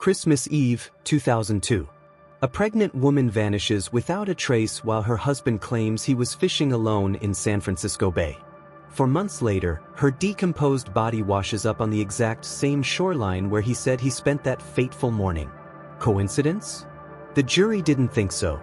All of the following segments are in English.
Christmas Eve, 2002. A pregnant woman vanishes without a trace while her husband claims he was fishing alone in San Francisco Bay. For months later, her decomposed body washes up on the exact same shoreline where he said he spent that fateful morning. Coincidence? The jury didn't think so.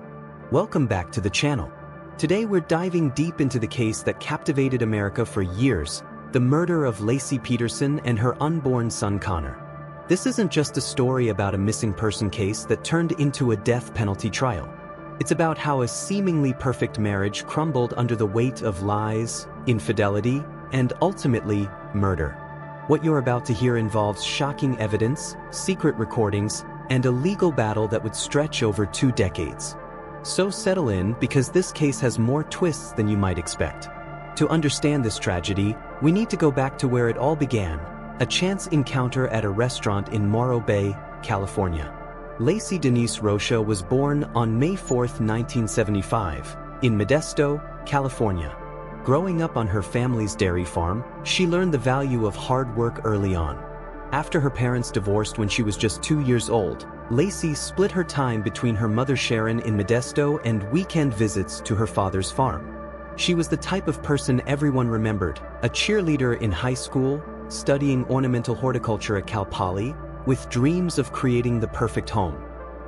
Welcome back to the channel. Today we're diving deep into the case that captivated America for years, the murder of Laci Peterson and her unborn son Connor. This isn't just a story about a missing person case that turned into a death penalty trial. It's about how a seemingly perfect marriage crumbled under the weight of lies, infidelity, and ultimately, murder. What you're about to hear involves shocking evidence, secret recordings, and a legal battle that would stretch over 2 decades. So settle in, because this case has more twists than you might expect. To understand this tragedy, we need to go back to where it all began, a chance encounter at a restaurant in Morro Bay, California. Laci Denise Rocha was born on May 4, 1975, in Modesto, California. Growing up on her family's dairy farm, she learned the value of hard work early on. After her parents divorced when she was just 2 years old, Laci split her time between her mother Sharon in Modesto and weekend visits to her father's farm. She was the type of person everyone remembered, a cheerleader in high school, studying ornamental horticulture at Cal Poly, with dreams of creating the perfect home.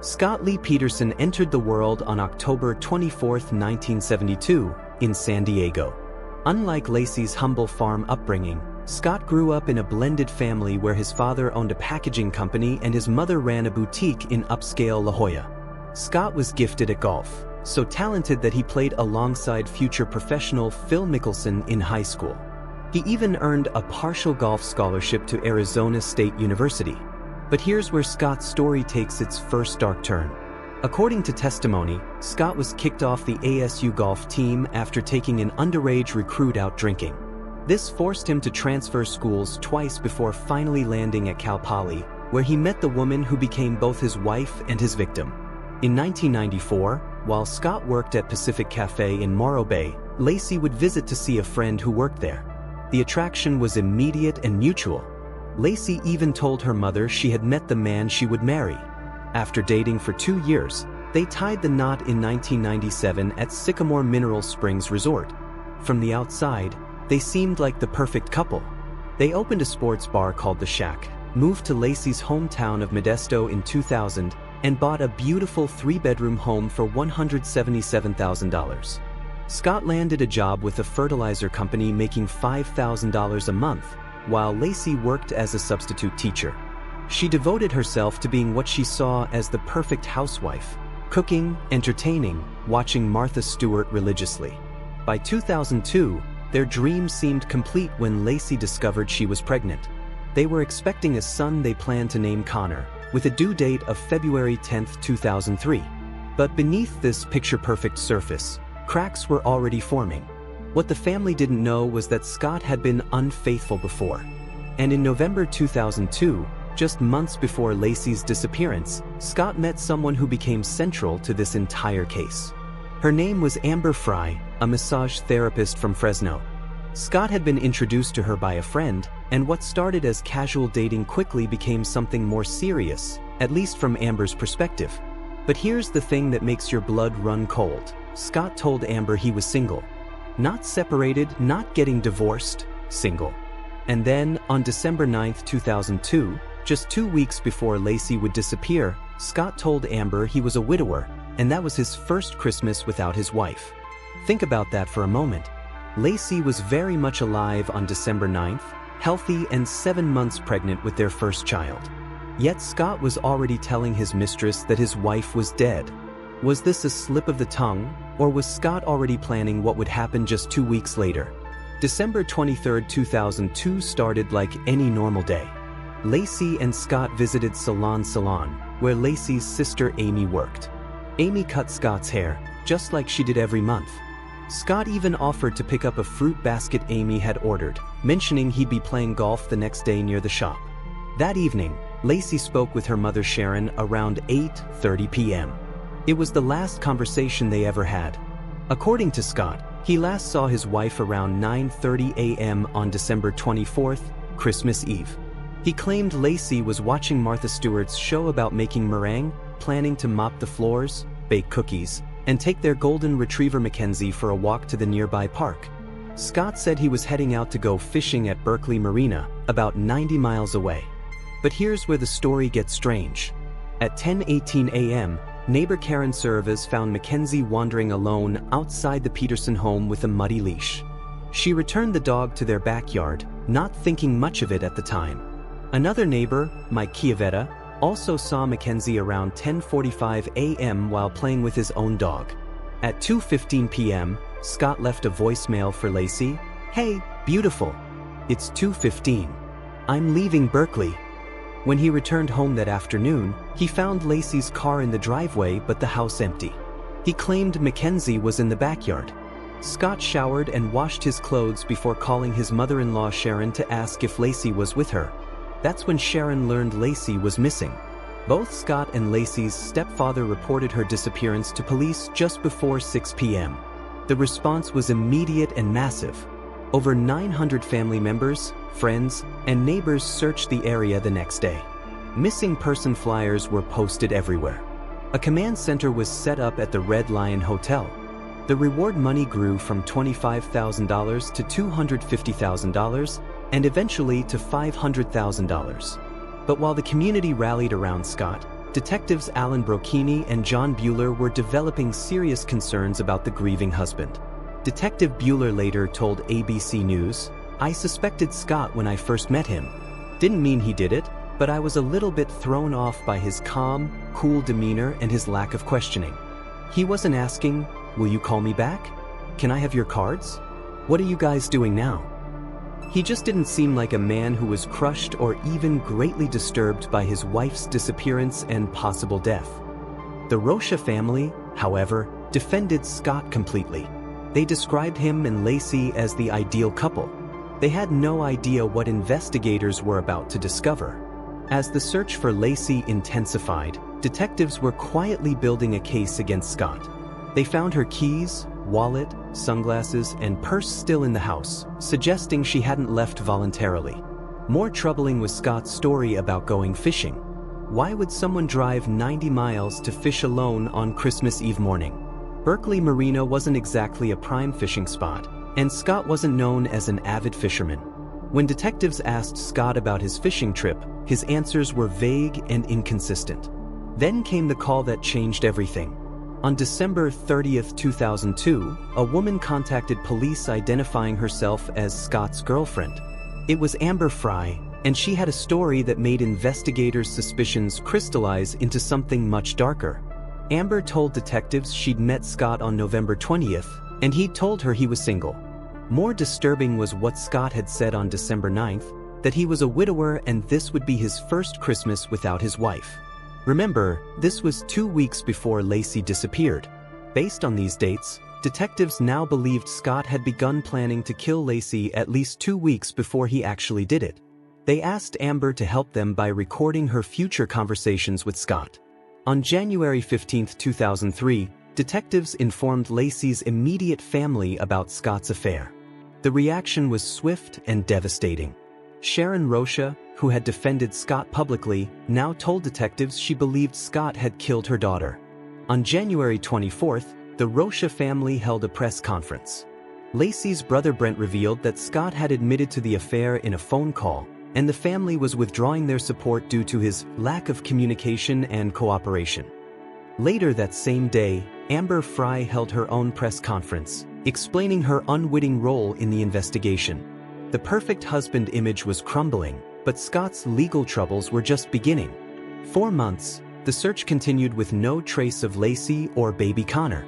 Scott Lee Peterson entered the world on October 24, 1972, in San Diego. Unlike Laci's humble farm upbringing, Scott grew up in a blended family where his father owned a packaging company and his mother ran a boutique in upscale La Jolla. Scott was gifted at golf, so talented that he played alongside future professional Phil Mickelson in high school. He even earned a partial golf scholarship to Arizona State University. But here's where Scott's story takes its first dark turn. According to testimony, Scott was kicked off the ASU golf team after taking an underage recruit out drinking. This forced him to transfer schools twice before finally landing at Cal Poly, where he met the woman who became both his wife and his victim. In 1994, while Scott worked at Pacific Cafe in Morro Bay, Laci would visit to see a friend who worked there. The attraction was immediate and mutual. Laci even told her mother she had met the man she would marry. After dating for 2 years, they tied the knot in 1997 at Sycamore Mineral Springs Resort. From the outside, they seemed like the perfect couple. They opened a sports bar called The Shack, moved to Laci's hometown of Modesto in 2000, and bought a beautiful 3-bedroom home for $177,000. Scott landed a job with a fertilizer company making $5,000 a month, while Laci worked as a substitute teacher. She devoted herself to being what she saw as the perfect housewife, cooking, entertaining, watching Martha Stewart religiously. By 2002, their dream seemed complete when Laci discovered she was pregnant. They were expecting a son they planned to name Connor, with a due date of February 10, 2003. But beneath this picture-perfect surface, cracks were already forming. What the family didn't know was that Scott had been unfaithful before. And in November 2002, just months before Laci's disappearance, Scott met someone who became central to this entire case. Her name was Amber Fry, a massage therapist from Fresno. Scott had been introduced to her by a friend, and what started as casual dating quickly became something more serious, at least from Amber's perspective. But here's the thing that makes your blood run cold. Scott told Amber he was single. Not separated, not getting divorced, single. And then, on December 9, 2002, just 2 weeks before Laci would disappear, Scott told Amber he was a widower, and that was his first Christmas without his wife. Think about that for a moment. Laci was very much alive on December 9th, healthy and 7 months pregnant with their first child. Yet Scott was already telling his mistress that his wife was dead. Was this a slip of the tongue, or was Scott already planning what would happen just 2 weeks later? December 23, 2002 started like any normal day. Laci and Scott visited Salon, where Laci's sister Amy worked. Amy cut Scott's hair, just like she did every month. Scott even offered to pick up a fruit basket Amy had ordered, mentioning he'd be playing golf the next day near the shop. That evening, Laci spoke with her mother Sharon around 8:30 p.m. It was the last conversation they ever had. According to Scott, he last saw his wife around 9:30 a.m. on December 24th, Christmas Eve. He claimed Laci was watching Martha Stewart's show about making meringue, planning to mop the floors, bake cookies, and take their golden retriever Mackenzie for a walk to the nearby park. Scott said he was heading out to go fishing at Berkeley Marina, about 90 miles away. But here's where the story gets strange. At 10:18 a.m., neighbor Karen Servas found Mackenzie wandering alone outside the Peterson home with a muddy leash. She returned the dog to their backyard, not thinking much of it at the time. Another neighbor, Mike Chiavetta, also saw Mackenzie around 10:45 a.m. while playing with his own dog. At 2:15 p.m., Scott left a voicemail for Laci. "Hey, beautiful. It's 2:15. I'm leaving Berkeley." When he returned home that afternoon, he found Laci's car in the driveway but the house empty. He claimed Mackenzie was in the backyard. Scott showered and washed his clothes before calling his mother-in-law Sharon to ask if Laci was with her. That's when Sharon learned Laci was missing. Both Scott and Laci's stepfather reported her disappearance to police just before 6 p.m. The response was immediate and massive. Over 900 family members, friends, and neighbors searched the area the next day. Missing person flyers were posted everywhere. A command center was set up at the Red Lion Hotel. The reward money grew from $25,000 to $250,000 and eventually to $500,000. But while the community rallied around Scott, detectives Alan Brocchini and John Bueller were developing serious concerns about the grieving husband. Detective Bueller later told ABC News, "I suspected Scott when I first met him. Didn't mean he did it, but I was a little bit thrown off by his calm, cool demeanor and his lack of questioning. He wasn't asking, 'Will you call me back? Can I have your cards? What are you guys doing now?' He just didn't seem like a man who was crushed or even greatly disturbed by his wife's disappearance and possible death." The Rocha family, however, defended Scott completely. They described him and Laci as the ideal couple. They had no idea what investigators were about to discover. As the search for Laci intensified, detectives were quietly building a case against Scott. They found her keys, wallet, sunglasses, and purse still in the house, suggesting she hadn't left voluntarily. More troubling was Scott's story about going fishing. Why would someone drive 90 miles to fish alone on Christmas Eve morning? Berkeley Marina wasn't exactly a prime fishing spot, and Scott wasn't known as an avid fisherman. When detectives asked Scott about his fishing trip, his answers were vague and inconsistent. Then came the call that changed everything. On December 30, 2002, a woman contacted police identifying herself as Scott's girlfriend. It was Amber Fry, and she had a story that made investigators' suspicions crystallize into something much darker. Amber told detectives she'd met Scott on November 20th, and he'd told her he was single. More disturbing was what Scott had said on December 9th, that he was a widower and this would be his first Christmas without his wife. Remember, this was 2 weeks before Laci disappeared. Based on these dates, detectives now believed Scott had begun planning to kill Laci at least 2 weeks before he actually did it. They asked Amber to help them by recording her future conversations with Scott. On January 15, 2003, detectives informed Laci's immediate family about Scott's affair. The reaction was swift and devastating. Sharon Rocha, who had defended Scott publicly, now told detectives she believed Scott had killed her daughter. On January 24th, the Rocha family held a press conference. Laci's brother Brent revealed that Scott had admitted to the affair in a phone call, and the family was withdrawing their support due to his lack of communication and cooperation. Later that same day, Amber Fry held her own press conference, explaining her unwitting role in the investigation. The perfect husband image was crumbling, but Scott's legal troubles were just beginning. 4 months, the search continued with no trace of Laci or baby Connor.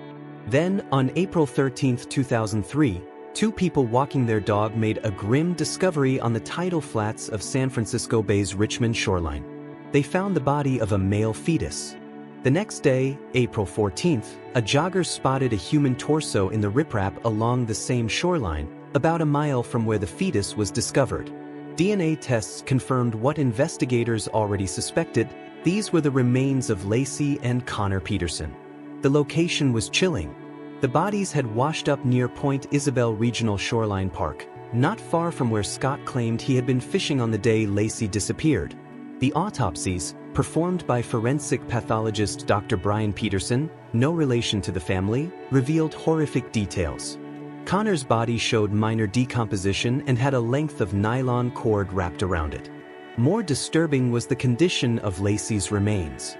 Then, on April 13, 2003, 2 people walking their dog made a grim discovery on the tidal flats of San Francisco Bay's Richmond shoreline. They found the body of a male fetus. The next day, April 14th, a jogger spotted a human torso in the riprap along the same shoreline, about a mile from where the fetus was discovered. DNA tests confirmed what investigators already suspected. These were the remains of Laci and Connor Peterson. The location was chilling. The bodies had washed up near Point Isabel Regional Shoreline Park, not far from where Scott claimed he had been fishing on the day Laci disappeared. The autopsies, performed by forensic pathologist Dr. Laci Peterson, no relation to the family, revealed horrific details. Connor's body showed minor decomposition and had a length of nylon cord wrapped around it. More disturbing was the condition of Laci's remains.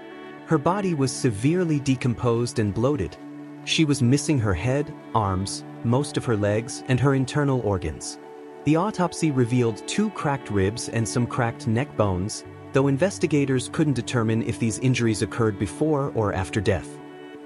Her body was severely decomposed and bloated. She was missing her head, arms, most of her legs, and her internal organs. The autopsy revealed 2 cracked ribs and some cracked neck bones, though investigators couldn't determine if these injuries occurred before or after death.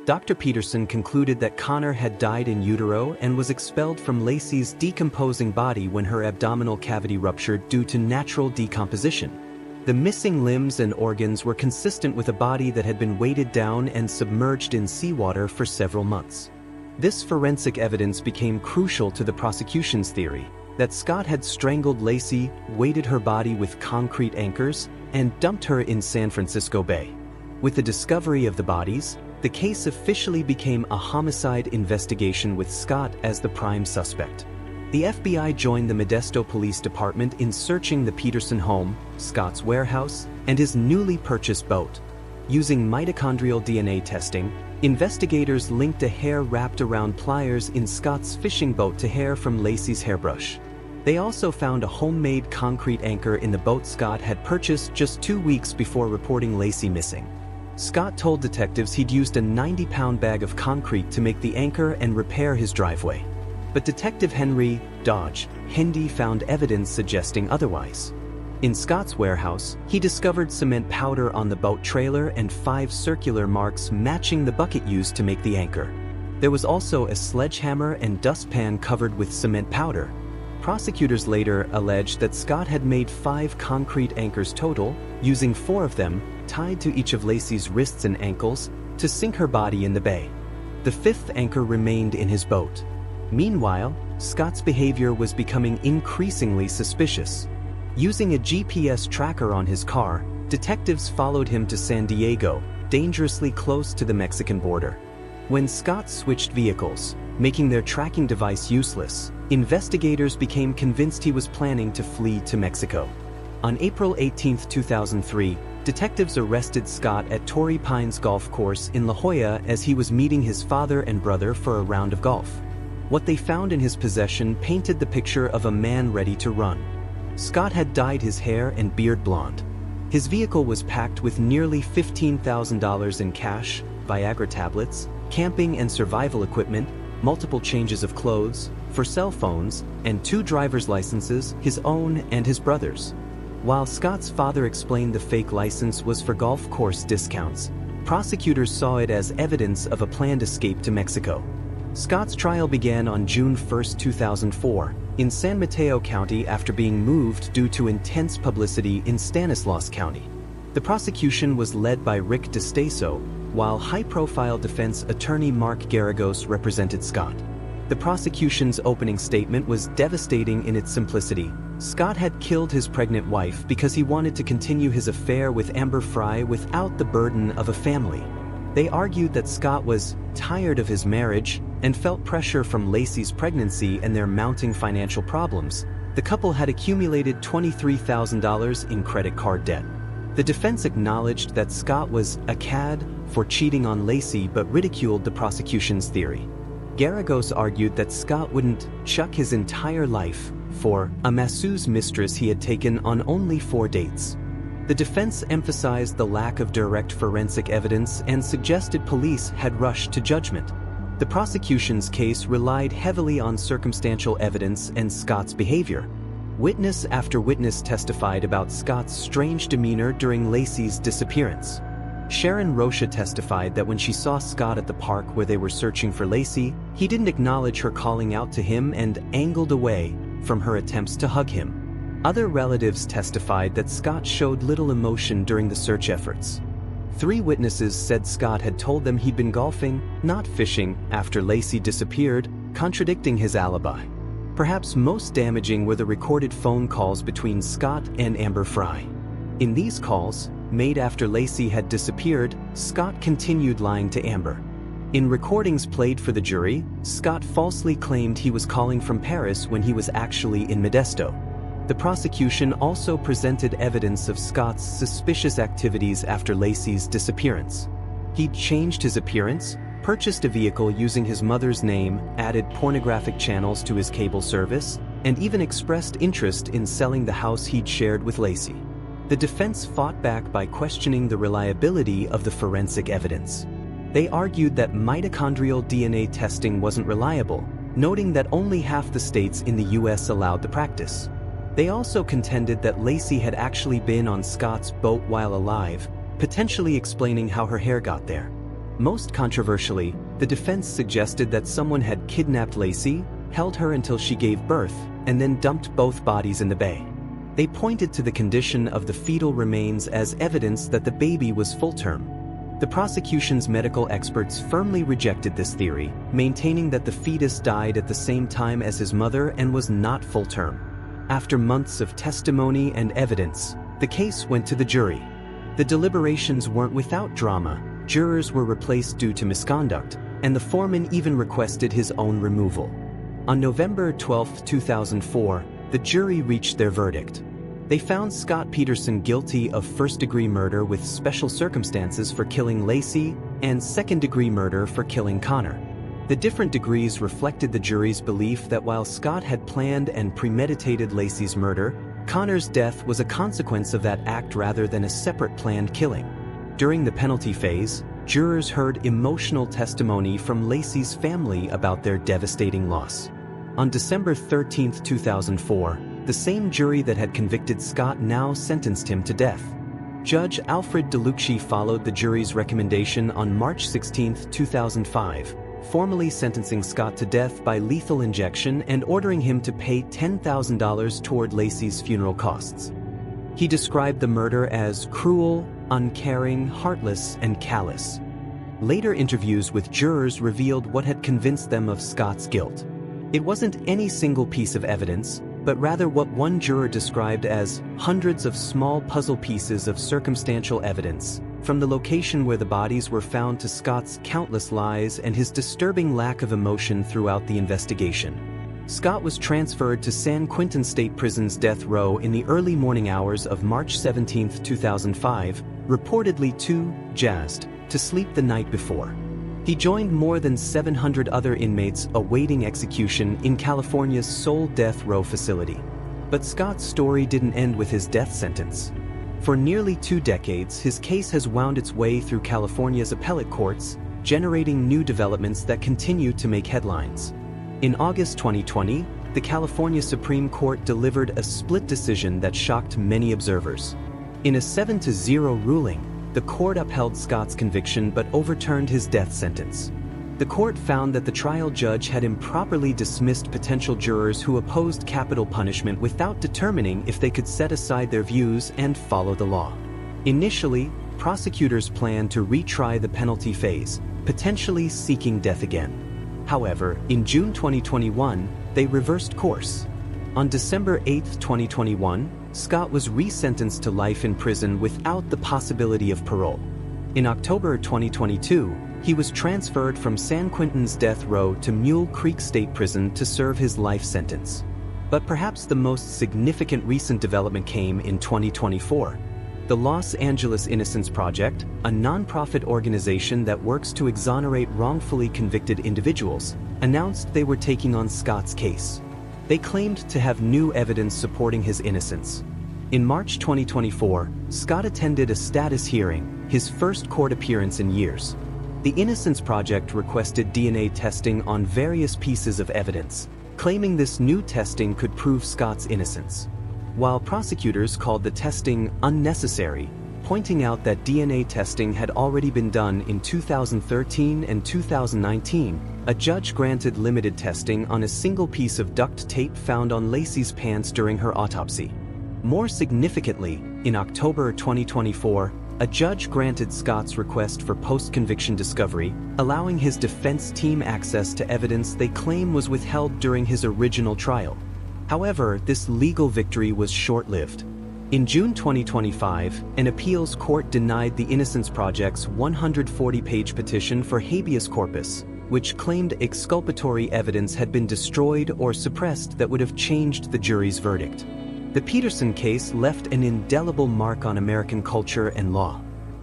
Dr. Peterson concluded that Connor had died in utero and was expelled from Laci's decomposing body when her abdominal cavity ruptured due to natural decomposition. The missing limbs and organs were consistent with a body that had been weighted down and submerged in seawater for several months. This forensic evidence became crucial to the prosecution's theory that Scott had strangled Laci, weighted her body with concrete anchors, and dumped her in San Francisco Bay. With the discovery of the bodies, the case officially became a homicide investigation with Scott as the prime suspect. The FBI joined the Modesto Police Department in searching the Peterson home, Scott's warehouse, and his newly purchased boat. Using mitochondrial DNA testing, investigators linked a hair wrapped around pliers in Scott's fishing boat to hair from Laci's hairbrush. They also found a homemade concrete anchor in the boat Scott had purchased just 2 weeks before reporting Laci missing. Scott told detectives he'd used a 90-pound bag of concrete to make the anchor and repair his driveway. But Detective Henry Dodge Hendy found evidence suggesting otherwise. In Scott's warehouse, he discovered cement powder on the boat trailer and 5 circular marks matching the bucket used to make the anchor. There was also a sledgehammer and dustpan covered with cement powder. Prosecutors later alleged that Scott had made 5 concrete anchors total, using 4 of them, tied to each of Laci's wrists and ankles, to sink her body in the bay. The 5th anchor remained in his boat. Meanwhile, Scott's behavior was becoming increasingly suspicious. Using a GPS tracker on his car, detectives followed him to San Diego, dangerously close to the Mexican border. When Scott switched vehicles, making their tracking device useless, investigators became convinced he was planning to flee to Mexico. On April 18, 2003, detectives arrested Scott at Torrey Pines Golf Course in La Jolla as he was meeting his father and brother for a round of golf. What they found in his possession painted the picture of a man ready to run. Scott had dyed his hair and beard blonde. His vehicle was packed with nearly $15,000 in cash, Viagra tablets, camping and survival equipment, multiple changes of clothes, for cell phones, and 2 driver's licenses, his own and his brother's. While Scott's father explained the fake license was for golf course discounts, prosecutors saw it as evidence of a planned escape to Mexico. Scott's trial began on June 1, 2004, in San Mateo County after being moved due to intense publicity in Stanislaus County. The prosecution was led by Rick DeStaso, while high-profile defense attorney Mark Garagos represented Scott. The prosecution's opening statement was devastating in its simplicity. Scott had killed his pregnant wife because he wanted to continue his affair with Amber Frey without the burden of a family. They argued that Scott was tired of his marriage and felt pressure from Laci's pregnancy and their mounting financial problems. The couple had accumulated $23,000 in credit card debt. The defense acknowledged that Scott was a cad for cheating on Laci but ridiculed the prosecution's theory. Garagos argued that Scott wouldn't chuck his entire life for a masseuse mistress he had taken on only 4 dates. The defense emphasized the lack of direct forensic evidence and suggested police had rushed to judgment. The prosecution's case relied heavily on circumstantial evidence and Scott's behavior. Witness after witness testified about Scott's strange demeanor during Laci's disappearance. Sharon Rocha testified that when she saw Scott at the park where they were searching for Laci, he didn't acknowledge her calling out to him and angled away from her attempts to hug him. Other relatives testified that Scott showed little emotion during the search efforts. 3 witnesses said Scott had told them he'd been golfing, not fishing, after Laci disappeared, contradicting his alibi. Perhaps most damaging were the recorded phone calls between Scott and Amber Frey. In these calls, made after Laci had disappeared, Scott continued lying to Amber. In recordings played for the jury, Scott falsely claimed he was calling from Paris when he was actually in Modesto. The prosecution also presented evidence of Scott's suspicious activities after Laci's disappearance. He'd changed his appearance, purchased a vehicle using his mother's name, added pornographic channels to his cable service, and even expressed interest in selling the house he'd shared with Laci. The defense fought back by questioning the reliability of the forensic evidence. They argued that mitochondrial DNA testing wasn't reliable, noting that only half the states in the US allowed the practice. They also contended that Laci had actually been on Scott's boat while alive, potentially explaining how her hair got there. Most controversially, the defense suggested that someone had kidnapped Laci, held her until she gave birth, and then dumped both bodies in the bay. They pointed to the condition of the fetal remains as evidence that the baby was full-term. The prosecution's medical experts firmly rejected this theory, maintaining that the fetus died at the same time as his mother and was not full-term. After months of testimony and evidence, the case went to the jury. The deliberations weren't without drama. Jurors were replaced due to misconduct, and the foreman even requested his own removal. On November 12, 2004, the jury reached their verdict. They found Scott Peterson guilty of first-degree murder with special circumstances for killing Laci and second-degree murder for killing Connor. The different degrees reflected the jury's belief that while Scott had planned and premeditated Laci's murder, Connor's death was a consequence of that act rather than a separate planned killing. During the penalty phase, jurors heard emotional testimony from Laci's family about their devastating loss. On December 13, 2004, the same jury that had convicted Scott now sentenced him to death. Judge Alfred DeLucci followed the jury's recommendation on March 16, 2005, formally sentencing Scott to death by lethal injection and ordering him to pay $10,000 toward Laci's funeral costs. He described the murder as cruel, uncaring, heartless, and callous. Later interviews with jurors revealed what had convinced them of Scott's guilt. It wasn't any single piece of evidence, but rather what one juror described as hundreds of small puzzle pieces of circumstantial evidence, from the location where the bodies were found to Scott's countless lies and his disturbing lack of emotion throughout the investigation. Scott was transferred to San Quentin State Prison's death row in the early morning hours of March 17, 2005, reportedly too jazzed to sleep the night before. He joined more than 700 other inmates awaiting execution in California's sole death row facility. But Scott's story didn't end with his death sentence. For nearly 2 decades, his case has wound its way through California's appellate courts, generating new developments that continue to make headlines. In August 2020, the California Supreme Court delivered a split decision that shocked many observers. In a 7-0 ruling, the court upheld Scott's conviction but overturned his death sentence. The court found that the trial judge had improperly dismissed potential jurors who opposed capital punishment without determining if they could set aside their views and follow the law. Initially, prosecutors planned to retry the penalty phase, potentially seeking death again. However, in June 2021, they reversed course. On December 8, 2021, Scott was resentenced to life in prison without the possibility of parole. In October 2022, he was transferred from San Quentin's death row to Mule Creek State Prison to serve his life sentence. But perhaps the most significant recent development came in 2024. The Los Angeles Innocence Project, a nonprofit organization that works to exonerate wrongfully convicted individuals, announced they were taking on Scott's case. They claimed to have new evidence supporting his innocence. In March 2024, Scott attended a status hearing, his first court appearance in years. The Innocence Project requested DNA testing on various pieces of evidence, claiming this new testing could prove Scott's innocence. While prosecutors called the testing unnecessary, pointing out that DNA testing had already been done in 2013 and 2019, a judge granted limited testing on a single piece of duct tape found on Laci's pants during her autopsy. More significantly, in October 2024, a judge granted Scott's request for post-conviction discovery, allowing his defense team access to evidence they claim was withheld during his original trial. However, this legal victory was short-lived. In June 2025, an appeals court denied the Innocence Project's 140-page petition for habeas corpus, which claimed exculpatory evidence had been destroyed or suppressed that would have changed the jury's verdict. The Peterson case left an indelible mark on American culture and law.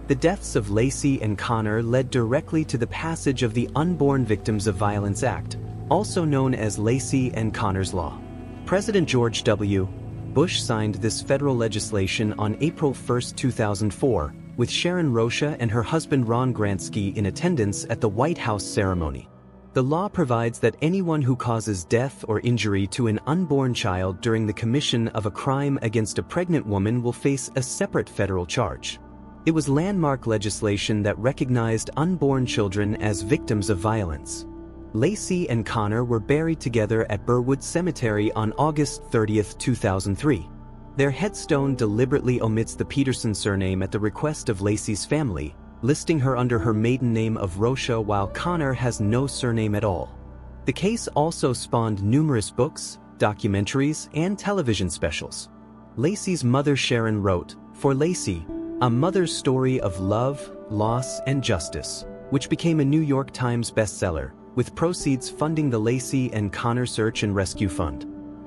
The deaths of Laci and Connor led directly to the passage of the Unborn Victims of Violence Act, also known as Laci and Connor's Law. President George W. Bush signed this federal legislation on April 1, 2004, with Sharon Rocha and her husband Ron Gransky in attendance at the White House ceremony. The law provides that anyone who causes death or injury to an unborn child during the commission of a crime against a pregnant woman will face a separate federal charge. It was landmark legislation that recognized unborn children as victims of violence. Laci and Connor were buried together at Burwood Cemetery on August 30, 2003. Their headstone deliberately omits the Peterson surname at the request of Laci's family, listing her under her maiden name of Rocha while Connor has no surname at all. The case also spawned numerous books, documentaries, and television specials. Laci's mother Sharon wrote, "For Laci, a mother's story of love, loss, and justice," which became a New York Times bestseller, with proceeds funding the Laci and Connor Search and Rescue Fund.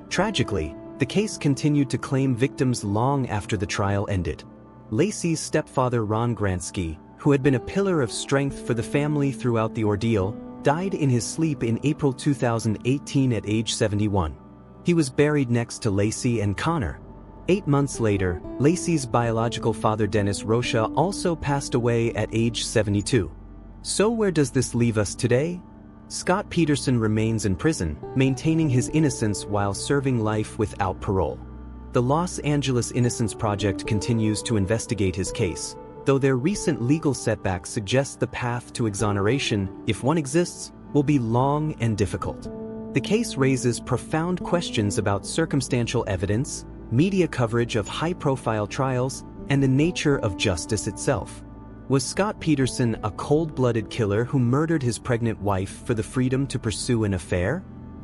Tragically, the case continued to claim victims long after the trial ended. Laci's stepfather Ron Gransky, who had been a pillar of strength for the family throughout the ordeal, died in his sleep in April 2018 at age 71. He was buried next to Laci and Connor. 8 months later, Laci's biological father Dennis Rocha also passed away at age 72. So where does this leave us today? Scott Peterson remains in prison, maintaining his innocence while serving life without parole. The Los Angeles Innocence Project continues to investigate his case, though their recent legal setbacks suggest the path to exoneration, if one exists, will be long and difficult. The case raises profound questions about circumstantial evidence, media coverage of high-profile trials, and the nature of justice itself. Was Scott Peterson a cold-blooded killer who murdered his pregnant wife for the freedom to pursue an affair?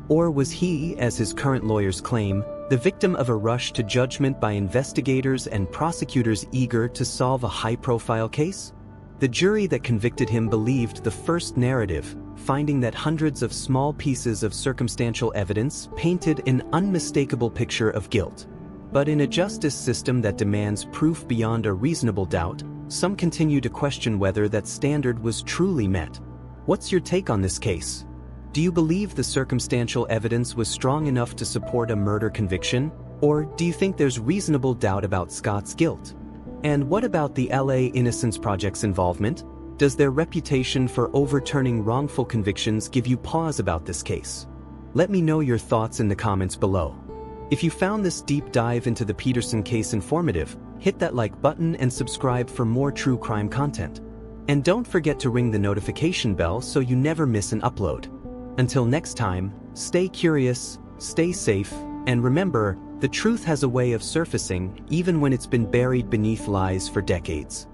Or was he, as his current lawyers claim, the victim of a rush to judgment by investigators and prosecutors eager to solve a high-profile case? The jury that convicted him believed the first narrative, finding that hundreds of small pieces of circumstantial evidence painted an unmistakable picture of guilt. But in a justice system that demands proof beyond a reasonable doubt, some continue to question whether that standard was truly met. What's your take on this case? Do you believe the circumstantial evidence was strong enough to support a murder conviction? Or do you think there's reasonable doubt about Scott's guilt? And what about the LA Innocence Project's involvement? Does their reputation for overturning wrongful convictions give you pause about this case? Let me know your thoughts in the comments below. If you found this deep dive into the Peterson case informative, hit that like button and subscribe for more true crime content. And don't forget to ring the notification bell so you never miss an upload. Until next time, stay curious, stay safe, and remember, the truth has a way of surfacing even when it's been buried beneath lies for decades.